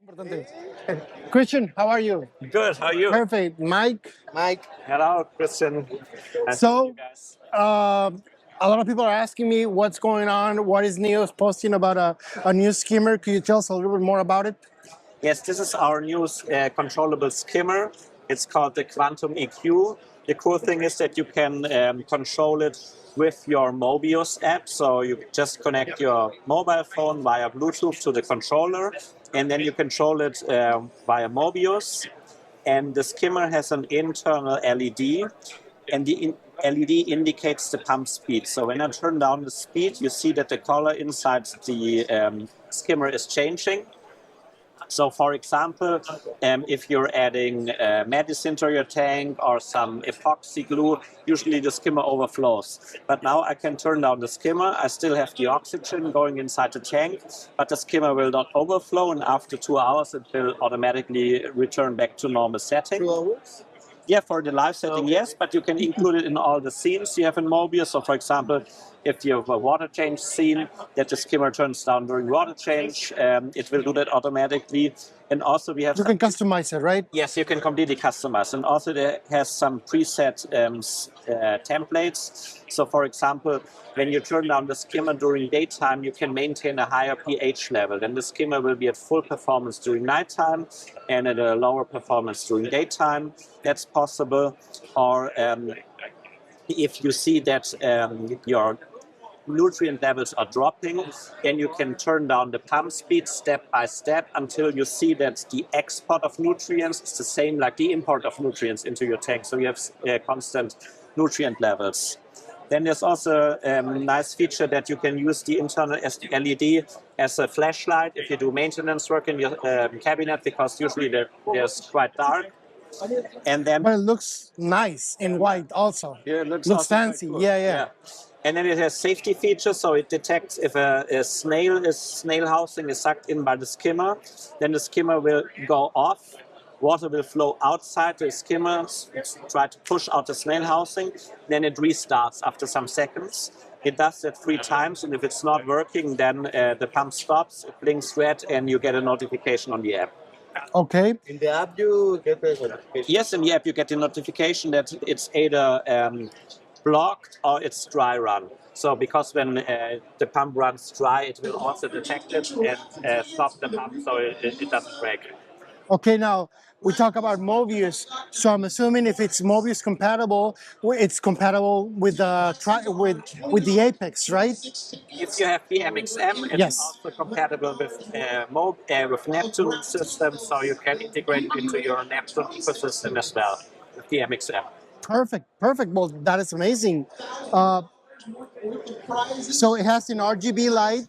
Importante. Christian, how are you? Good. How are you? Perfect. Mike. Hello, Christian. Nice So, to meet you guys. a lot of people are asking me what's going on. What is NEOS posting about a new skimmer? Could you tell us a little bit more about it? Yes, this is our new controllable skimmer. It's called the Quantum EQ. The cool thing is that you can control it with your Mobius app. So you just connect your mobile phone via Bluetooth to the controller, and then you control it via Mobius. And the skimmer has an internal LED, and the LED indicates the pump speed. So when I turn down the speed, you see that the color inside the skimmer is changing. So, for example, if you're adding medicine to your tank or some epoxy glue, usually the skimmer overflows. But now I can turn down the skimmer. I still have the oxygen going inside the tank, but the skimmer will not overflow. And after 2 hours, it will automatically return back to normal setting. 2 hours? Yeah, for the live setting, yes, but you can include it in all the scenes you have in Mobius. So, for example, if you have a water change scene that the skimmer turns down during water change, it will do that automatically. And also we have You can customize it, right? Yes, you can completely customize. And also it has some preset templates. So for example, when you turn down the skimmer during daytime, you can maintain a higher pH level. Then the skimmer will be at full performance during nighttime and at a lower performance during daytime. That's possible. Or if you see that your nutrient levels are dropping, then you can turn down the pump speed step by step until you see that the export of nutrients is the same like the import of nutrients into your tank. So you have constant nutrient levels. Then there's also a nice feature that you can use the internal LED as a flashlight if you do maintenance work in your cabinet, because usually there's quite dark. And then But it looks nice and white also. yeah, it looks Looks also quite fancy. cool. Yeah. And then it has safety features, so it detects if a snail housing is sucked in by the skimmer, then the skimmer will go off. Water will flow outside the skimmer, try to push out the snail housing, then it restarts after some seconds. It does that 3 times, and if it's not working, then the pump stops, it blinks red, and you get a notification on the app. Okay. In the app, you get the notification. Yes, in the app you get the notification that it's either blocked or it's dry run. So because when the pump runs dry, it will also detect it and stop the pump so it doesn't break. Okay, now we talk about Mobius. So I'm assuming if it's Mobius compatible, it's compatible with with the Apex, right? If you have the MXM, it's Yes. also compatible with Neptune systems, so you can integrate it into your Neptune ecosystem as well with the MXM. Perfect. Well, that is amazing. So it has an RGB light.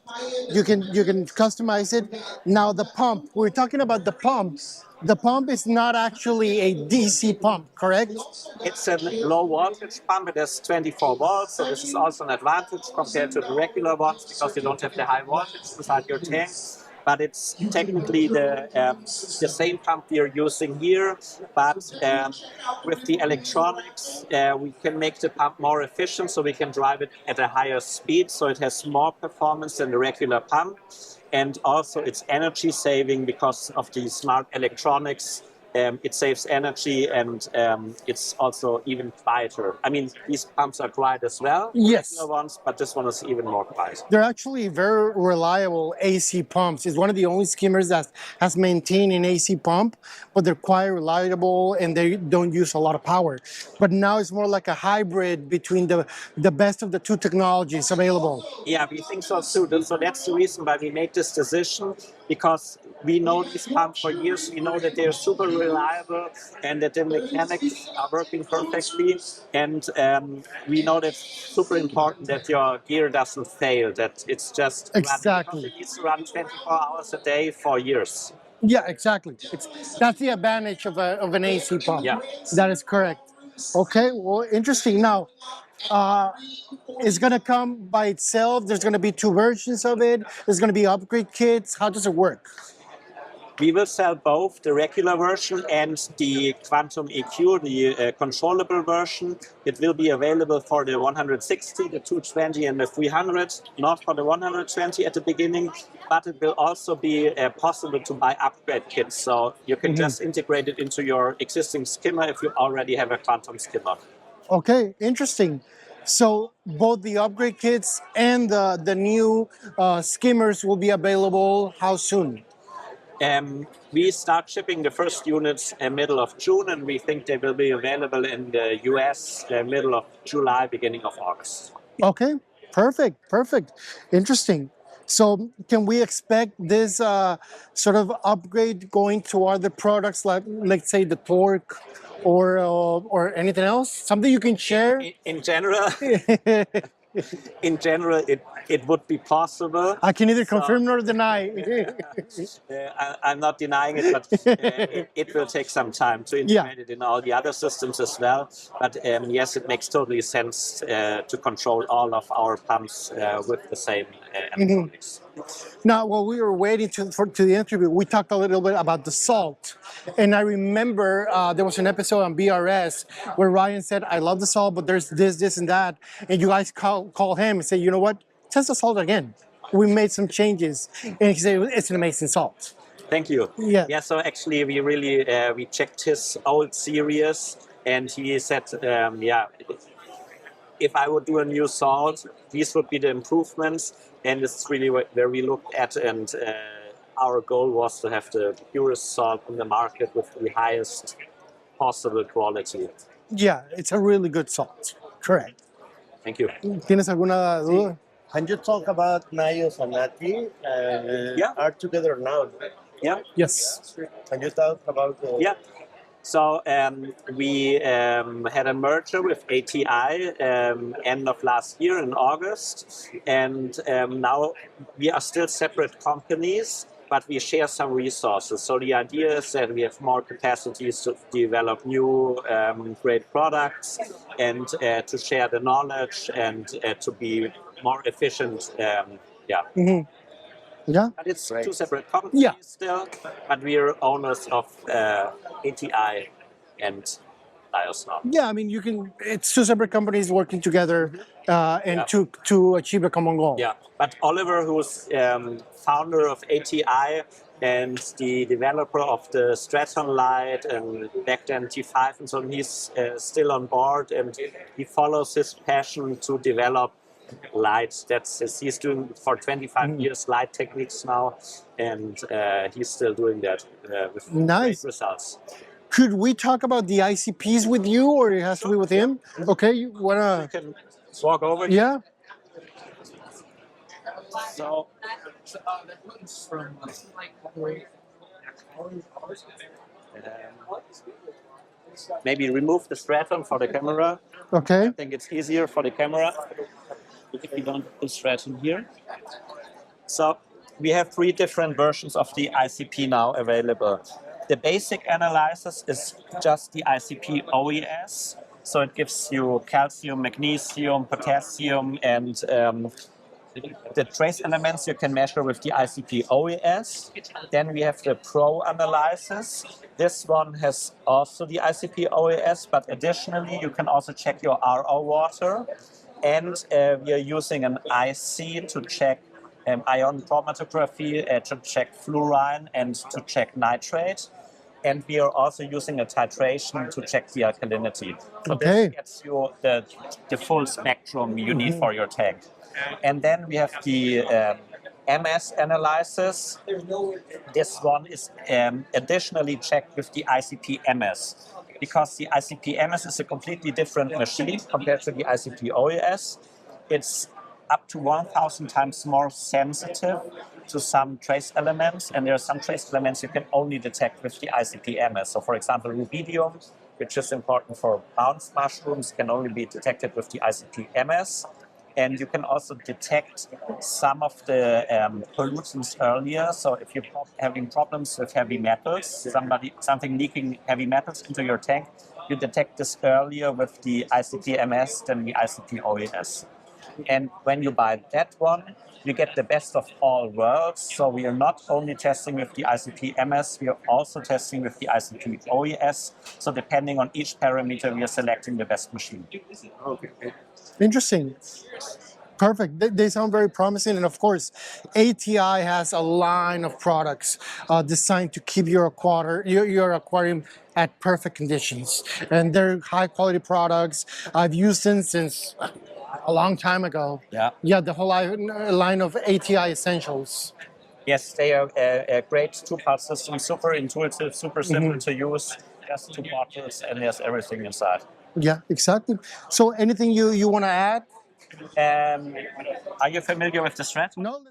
You can customize it. Now the pump. We're talking about the pump. The pump is not actually a DC pump, correct? It's a low voltage pump. It has 24 volts, so this is also an advantage compared to the regular ones because you don't have the high voltage inside your tank. But it's technically the same pump we are using here, but with the electronics, we can make the pump more efficient, so we can drive it at a higher speed, so it has more performance than the regular pump. And also it's energy saving because of the smart electronics. It saves energy, and it's also even quieter. I mean, these pumps are quiet as well, Yes. regular ones, but this one is even more quiet. They're actually very reliable AC pumps. It's one of the only skimmers that has maintained an AC pump, but they're quite reliable and they don't use a lot of power. But now it's more like a hybrid between the best of the 2 technologies available. Yeah, we think so too. So that's the reason why we made this decision, because we know these pumps for years. We know that they're super reliable and that the mechanics are working perfectly. And we know that's super important that your gear doesn't fail, that it's just Exactly. running. It needs to run 24 hours a day for years. Yeah, exactly. That's the advantage of an AC pump. Yeah. That is correct. Okay, well, interesting. Now, it's going to come by itself. There's going to be 2 versions of it. There's going to be upgrade kits. How does it work? We will sell both the regular version and the Quantum EQ, the controllable version. It will be available for the 160, the 220, and the 300, not for the 120 at the beginning, but it will also be possible to buy upgrade kits. So you can just integrate it into your existing skimmer if you already have a Quantum skimmer. Okay, interesting. So both the upgrade kits and the new skimmers will be available how soon? We start shipping the first units middle of June, and we think they will be available in the US middle of July, beginning of August. Okay, perfect. Interesting. So can we expect this sort of upgrade going to other products like, let's say, the Torque or anything else? Something you can share? In general, it would be possible. I can neither confirm nor deny. I'm not denying it, but it will take some time to integrate it in all the other systems as well. But yes, it makes totally sense to control all of our pumps with the same electronics. Now, while we were waiting to the interview, we talked a little bit about the salt. And I remember there was an episode on BRS where Ryan said, I love the salt, but there's this, and that. And you guys call him and say, you know what? Test the salt again. We made some changes. And he said, it's an amazing salt. Thank you. Yeah, so actually we really, we checked his old series and he said, if I would do a new salt, these would be the improvements. And it's really where we looked at, and our goal was to have the purest salt in the market with the highest possible quality. Yeah, it's a really good salt. Correct. Thank you. ¿Tienes alguna duda? Can you talk about NYOS and ATI? Are together now? Yeah. Yes. Can you talk about? Yeah. So we had a merger with ATI end of last year in August, and now we are still separate companies, but we share some resources. So the idea is that we have more capacities to develop new great products and to share the knowledge and to be more efficient. Yeah. But it's two separate companies still, but we are owners of ATI and NYOS now. Yeah, I mean, it's two separate companies working together and to achieve a common goal. Yeah, but Oliver, who's founder of ATI and the developer of the Straton light and back then T5 and so on, he's still on board and he follows his passion to develop light. He's doing for 25 years light techniques now, and he's still doing that with great results. Could we talk about the ICPs with you, or it has to be with him? Okay, you wanna? You can walk over. Yeah. So. Maybe remove the Straton for the camera. Okay. I think it's easier for the camera if we don't put Straton here. So we have 3 different versions of the ICP now available. The basic analysis is just the ICP OES. So it gives you calcium, magnesium, potassium, and the trace elements you can measure with the ICP OES. Then we have the Pro analysis. This one has also the ICP OES, but additionally you can also check your RO water. And we are using an IC to check ion chromatography, to check fluorine and to check nitrate. And we are also using a titration to check the alkalinity. So this gets you the full spectrum you need for your tank. And then we have the MS analysis. This one is additionally checked with the ICP MS, because the ICP MS is a completely different machine compared to the ICP OES. It's up to 1,000 times more sensitive to some trace elements, and there are some trace elements you can only detect with the ICP MS. So for example, rubidium, which is important for bounce mushrooms, can only be detected with the ICP MS. And you can also detect some of the pollutants earlier. So if you're having problems with heavy metals, something leaking heavy metals into your tank, you detect this earlier with the ICP MS than the ICP OES. And when you buy that one, you get the best of all worlds. So we are not only testing with the ICP MS, we are also testing with the ICP OES. So depending on each parameter, we are selecting the best machine. Okay. Interesting. Perfect. They sound very promising. And of course, ATI has a line of products designed to keep your aquarium at perfect conditions. And they're high quality products. I've used them since a long time ago. Yeah. Yeah, the whole line of ATI essentials. Yes, they are a great two-part system, super intuitive, super simple to use. Just two bottles and there's everything inside. Yeah, exactly. So anything you want to add? Are you familiar with this thread? No.